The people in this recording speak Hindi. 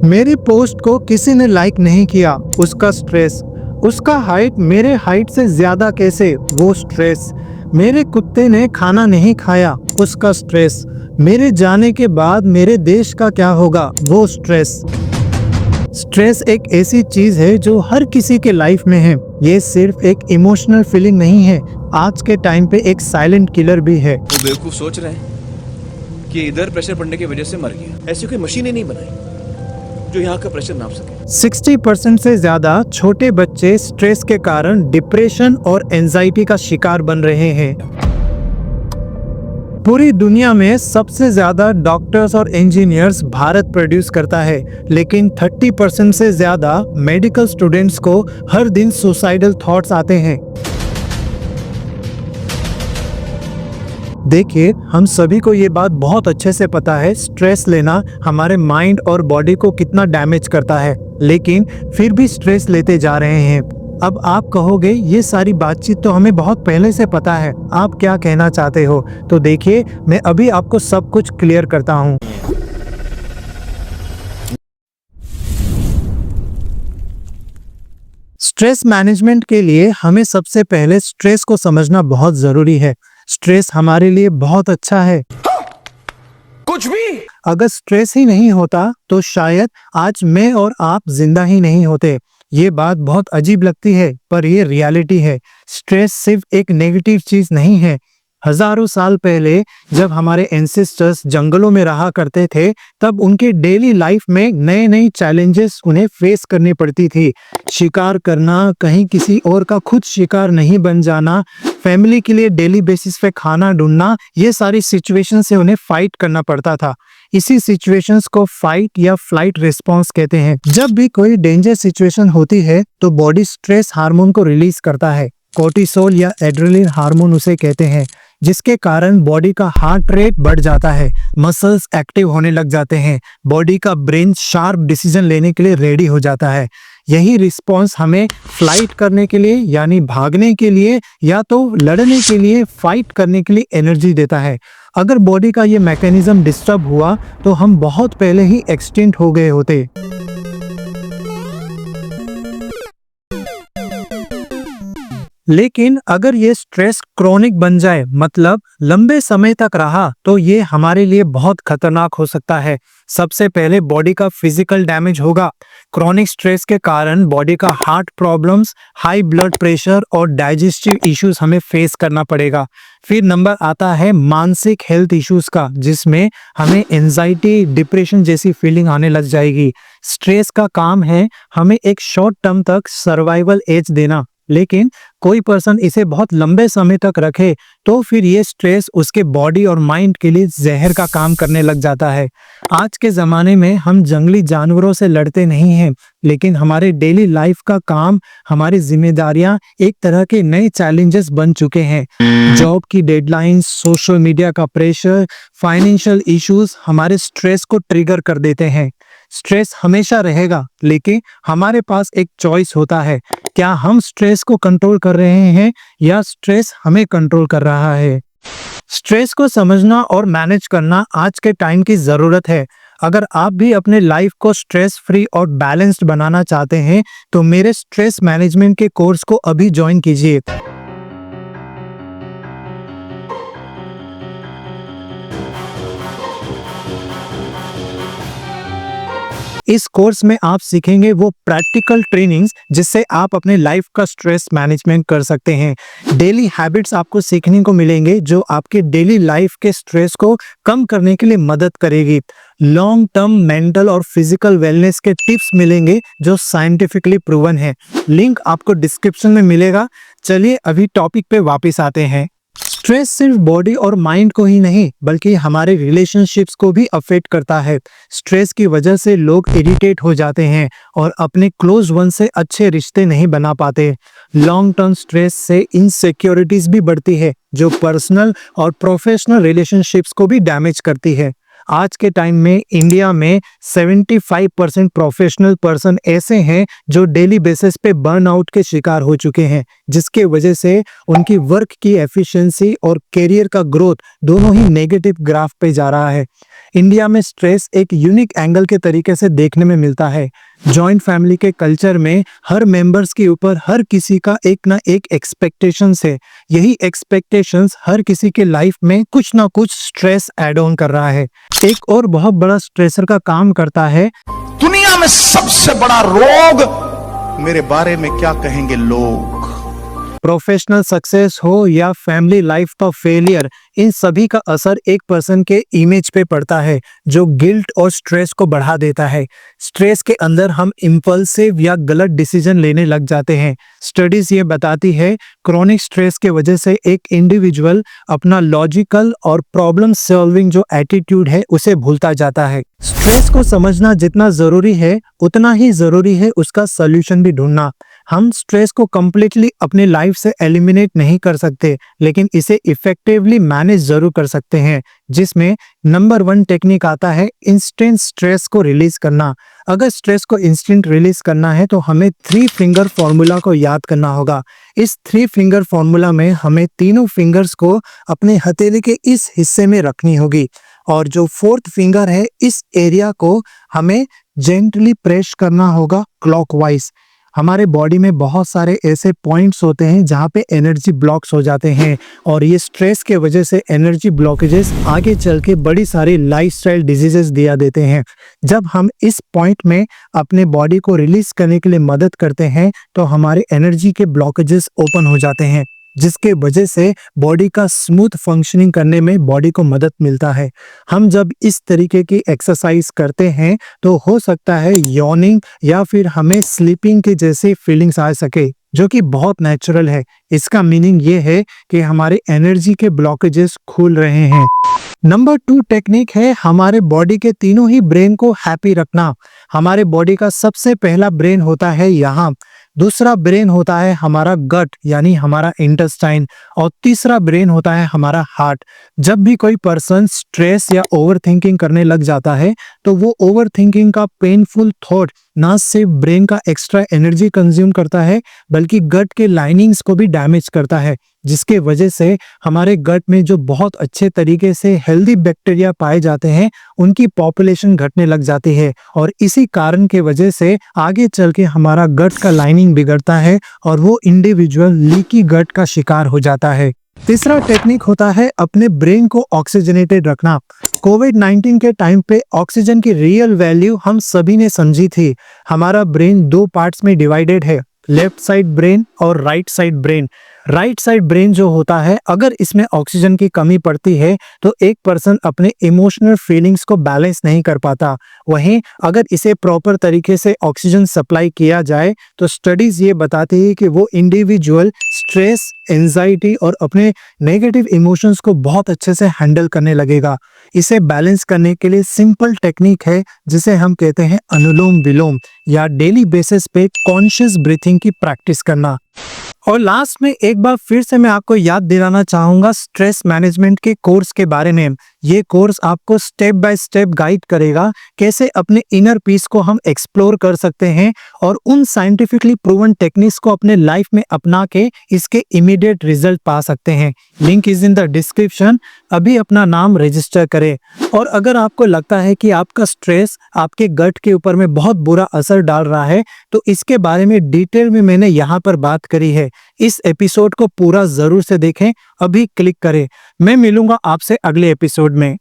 मेरी पोस्ट को किसी ने लाइक नहीं किया, उसका स्ट्रेस। उसका हाइट मेरे हाइट से ज्यादा कैसे, वो स्ट्रेस। मेरे कुत्ते ने खाना नहीं खाया, उसका स्ट्रेस। मेरे जाने के बाद मेरे देश का क्या होगा, वो स्ट्रेस। स्ट्रेस एक ऐसी चीज है जो हर किसी के लाइफ में है। ये सिर्फ एक इमोशनल फीलिंग नहीं है, आज के टाइम पे एक साइलेंट किलर भी है। वो बेवकूफ सोच रहे हैं कि इधर प्रेशर पड़ने की वजह से मर गया। ऐसी कोई मशीन ही नहीं बनाई जो यहाँ का प्रेशर नाप सके। 60% से ज्यादा छोटे बच्चे स्ट्रेस के कारण डिप्रेशन और एंजाइटी का शिकार बन रहे हैं। पूरी दुनिया में सबसे ज्यादा डॉक्टर्स और इंजीनियर्स भारत प्रोड्यूस करता है, लेकिन 30% से ज्यादा मेडिकल स्टूडेंट्स को हर दिन सुसाइडल थॉट्स आते हैं। देखिए, हम सभी को ये बात बहुत अच्छे से पता है, स्ट्रेस लेना हमारे माइंड और बॉडी को कितना डैमेज करता है, लेकिन फिर भी स्ट्रेस लेते जा रहे हैं। अब आप कहोगे ये सारी बातचीत तो हमें बहुत पहले से पता है, आप क्या कहना चाहते हो? तो देखिए, मैं अभी आपको सब कुछ क्लियर करता हूँ। स्ट्रेस मैनेजमेंट के लिए हमें सबसे पहले स्ट्रेस को समझना बहुत जरूरी है। स्ट्रेस हमारे लिए बहुत अच्छा है। कुछ भी अगर स्ट्रेस ही नहीं होता तो शायद आज मैं और आप जिंदा ही नहीं होते। ये बात बहुत अजीब लगती है, पर ये रियलिटी है। स्ट्रेस सिर्फ एक नेगेटिव चीज नहीं है। हजारों साल पहले जब हमारे एंसेस्टर्स जंगलों में रहा करते थे, तब उनके डेली लाइफ में नए नए चैलेंजेस उन्हें फेस करनी पड़ती थी। शिकार करना, कहीं किसी और का खुद शिकार नहीं बन जाना, फैमिली के लिए डेली बेसिस पे खाना ढूंढना, ये सारी सिचुएशन से उन्हें फाइट करना पड़ता था। इसी सिचुएशंस को फाइट या फ्लाइट रिस्पॉन्स कहते हैं। जब भी कोई डेंजर सिचुएशन होती है तो बॉडी स्ट्रेस हार्मोन को रिलीज करता है। कोर्टिसोल या एड्रेनलिन हार्मोन उसे कहते हैं, जिसके कारण बॉडी का हार्ट रेट बढ़ जाता है, मसल्स एक्टिव होने लग जाते हैं, बॉडी का ब्रेन शार्प डिसीजन लेने के लिए रेडी हो जाता है। यही रिस्पॉन्स हमें फ्लाइट करने के लिए यानी भागने के लिए या तो लड़ने के लिए, फाइट करने के लिए एनर्जी देता है। अगर बॉडी का ये मैकेनिज्म डिस्टर्ब हुआ तो हम बहुत पहले ही एक्सटिंक्ट हो गए होते। लेकिन अगर ये स्ट्रेस क्रोनिक बन जाए, मतलब लंबे समय तक रहा, तो ये हमारे लिए बहुत खतरनाक हो सकता है। सबसे पहले बॉडी का फिजिकल डैमेज होगा। क्रोनिक स्ट्रेस के कारण बॉडी का heart problems, high blood pressure और डाइजेस्टिव इश्यूज हमें फेस करना पड़ेगा। फिर नंबर आता है मानसिक हेल्थ इश्यूज का, जिसमें हमें एंजाइटी, डिप्रेशन जैसी फीलिंग आने लग जाएगी। स्ट्रेस का काम है हमें एक शॉर्ट टर्म तक सर्वाइवल एज देना, लेकिन कोई पर्सन इसे बहुत लंबे समय तक रखे तो फिर ये स्ट्रेस उसके बॉडी और माइंड के लिए जहर का काम करने लग जाता है। आज के ज़माने में हम जंगली जानवरों से लड़ते नहीं हैं, लेकिन हमारे डेली लाइफ का काम, हमारी जिम्मेदारियां एक तरह के नए चैलेंजेस बन चुके हैं। जॉब की डेडलाइंस, सोशल मीडिया का प्रेशर, फाइनेंशियल इश्यूज हमारे स्ट्रेस को ट्रिगर कर देते हैं। स्ट्रेस हमेशा रहेगा, लेकिन हमारे पास एक चॉइस होता है। क्या हम स्ट्रेस को कंट्रोल कर रहे हैं या स्ट्रेस हमें कंट्रोल कर रहा है? स्ट्रेस को समझना और मैनेज करना आज के टाइम की जरूरत है। अगर आप भी अपने लाइफ को स्ट्रेस फ्री और बैलेंस्ड बनाना चाहते हैं तो मेरे स्ट्रेस मैनेजमेंट के कोर्स को अभी ज्वाइन कीजिए। इस कोर्स में आप सीखेंगे वो प्रैक्टिकल ट्रेनिंग्स जिससे आप अपने लाइफ का स्ट्रेस मैनेजमेंट कर सकते हैं। डेली हैबिट्स आपको सीखने को मिलेंगे जो आपके डेली लाइफ के स्ट्रेस को कम करने के लिए मदद करेगी। लॉन्ग टर्म मेंटल और फिजिकल वेलनेस के टिप्स मिलेंगे जो साइंटिफिकली प्रूवन है। लिंक आपको डिस्क्रिप्शन में मिलेगा। चलिए अभी टॉपिक पे वापस आते हैं। स्ट्रेस सिर्फ बॉडी और माइंड को ही नहीं बल्कि हमारे रिलेशनशिप्स को भी अफेक्ट करता है। स्ट्रेस की वजह से लोग इरिटेट हो जाते हैं और अपने क्लोज वन से अच्छे रिश्ते नहीं बना पाते। लॉन्ग टर्म स्ट्रेस से इनसिक्योरिटीज भी बढ़ती है जो पर्सनल और प्रोफेशनल रिलेशनशिप्स को भी डैमेज करती है। आज के टाइम में इंडिया में 75% प्रोफेशनल पर्सन ऐसे हैं जो डेली बेसिस पे बर्नआउट के शिकार हो चुके हैं, जिसके वजह से उनकी वर्क की एफिशिएंसी और करियर का ग्रोथ दोनों ही नेगेटिव ग्राफ पे जा रहा है। इंडिया में स्ट्रेस एक यूनिक एंगल के तरीके से देखने में मिलता है। जॉइंट फैमिली के कल्चर में हर मेंबर्स के ऊपर हर किसी का एक ना एक एक्सपेक्टेशंस है। यही एक्सपेक्टेशंस हर किसी के लाइफ में कुछ ना कुछ स्ट्रेस ऐड ऑन कर रहा है। एक और बहुत बड़ा स्ट्रेसर का काम करता है दुनिया में सबसे बड़ा रोग मेरे बारे में क्या कहेंगे लोग। प्रोफेशनल सक्सेस हो या फैमिली लाइफ का फेलियर, इन सभी का असर एक पर्सन के इमेज पे पड़ता है, जो गिल्ट और स्ट्रेस को बढ़ा देता है। स्ट्रेस के अंदर हम इम्पल्सिव या गलत डिसीजन लेने लग जाते हैं। स्टडीज ये बताती है क्रॉनिक स्ट्रेस के वजह से एक इंडिविजुअल अपना लॉजिकल और प्रॉब्लम सॉल्विंग जो एटीट्यूड है उसे भूलता जाता है। स्ट्रेस को समझना जितना जरूरी है उतना ही जरूरी है उसका सोल्यूशन भी ढूंढना। हम स्ट्रेस को कंप्लीटली अपने लाइफ से एलिमिनेट नहीं कर सकते, लेकिन इसे इफेक्टिवली मैनेज जरूर कर सकते हैं, जिसमें नंबर 1 टेक्निक आता है इंस्टेंट स्ट्रेस को रिलीज करना। अगर स्ट्रेस को इंस्टेंट रिलीज करना है तो हमें 3 फिंगर फॉर्मूला को याद करना होगा। इस 3 फिंगर फॉर्मूला में हमें तीनों फिंगर्स को अपने हथेली के इस हिस्से में रखनी होगी और जो 4th फिंगर है इस एरिया को हमें जेंटली प्रेस करना होगा क्लॉकवाइज। हमारे बॉडी में बहुत सारे ऐसे पॉइंट्स होते हैं जहाँ पे एनर्जी ब्लॉक्स हो जाते हैं और ये स्ट्रेस के वजह से एनर्जी ब्लॉकेजेस आगे चल के बड़ी सारी लाइफस्टाइल डिजीजेस दिया देते हैं। जब हम इस पॉइंट में अपने बॉडी को रिलीज करने के लिए मदद करते हैं तो हमारे एनर्जी के ब्लॉकेजेस ओपन हो जाते हैं, जिसके वजह से बॉडी का स्मूथ फंक्शनिंग करने में बॉडी को मदद मिलता है। हम जब इस तरीके की एक्सरसाइज करते हैं तो हो सकता है यॉर्निंग या फिर हमें स्लीपिंग के जैसे फीलिंग्स आ सके, जो कि बहुत नेचुरल है। इसका मीनिंग ये है कि हमारे एनर्जी के ब्लॉकेजेस खुल रहे हैं। नंबर 2 टेक्निक है हमारे बॉडी के तीनों ही ब्रेन को हैप्पी रखना। हमारे बॉडी का सबसे पहला ब्रेन होता है यहाँ, दूसरा ब्रेन होता है हमारा गट यानी हमारा इंटेस्टाइन और तीसरा ब्रेन होता है हमारा हार्ट। जब भी कोई पर्सन स्ट्रेस या ओवर थिंकिंग करने लग जाता है तो वो ओवर थिंकिंग का पेनफुल थॉट ना सिर्फ ब्रेन का एक्स्ट्रा एनर्जी कंज्यूम करता है बल्कि गट के लाइनिंग्स को भी डैमेज करता है, जिसके वजह से हमारे गट में जो बहुत अच्छे तरीके से हेल्दी बैक्टीरिया पाए जाते हैं उनकी पॉपुलेशन घटने लग जाती है और इसी कारण के वजह से आगे चल के हमारा गट का लाइनिंग बिगड़ता है और वो इंडिविजुअल लीकी गट का शिकार हो जाता है। तीसरा टेक्निक होता है अपने ब्रेन को ऑक्सीजनेटेड रखना। कोविड-19 के टाइम पे ऑक्सीजन की रियल वैल्यू हम सभी ने समझी थी। हमारा ब्रेन 2 पार्ट्स में डिवाइडेड है, लेफ्ट साइड ब्रेन और right side brain. Right side brain जो होता है, अगर इसमें ऑक्सीजन की कमी पड़ती है तो एक पर्सन अपने इमोशनल फीलिंग्स को बैलेंस नहीं कर पाता। वहीं अगर इसे प्रॉपर तरीके से ऑक्सीजन सप्लाई किया जाए तो स्टडीज ये बताती है कि वो इंडिविजुअल स्ट्रेस, एंजाइटी और अपने नेगेटिव इमोशंस को बहुत अच्छे से हैंडल करने लगेगा। इसे बैलेंस करने के लिए सिंपल टेक्निक है जिसे हम कहते हैं अनुलोम विलोम या डेली बेसिस पे कॉन्शियस ब्रीथिंग की प्रैक्टिस करना। और लास्ट में एक बार फिर से मैं आपको याद दिलाना चाहूंगा स्ट्रेस मैनेजमेंट के कोर्स के बारे में। ये कोर्स आपको स्टेप बाय स्टेप गाइड करेगा कैसे अपने इनर पीस को हम एक्सप्लोर कर सकते हैं और उन साइंटिफिकली प्रूवन टेक्निक्स को अपने लाइफ में अपना के इसके इमीडिएट रिजल्ट पा सकते हैं। Link is in the description. अभी अपना नाम रजिस्टर करें। और अगर आपको लगता है कि आपका स्ट्रेस आपके गट के ऊपर में बहुत बुरा असर डाल रहा है तो इसके बारे में डिटेल में मैंने यहाँ पर बात करी है। इस एपिसोड को पूरा जरूर से देखें, अभी क्लिक करें। मैं मिलूंगा आपसे अगले एपिसोड में।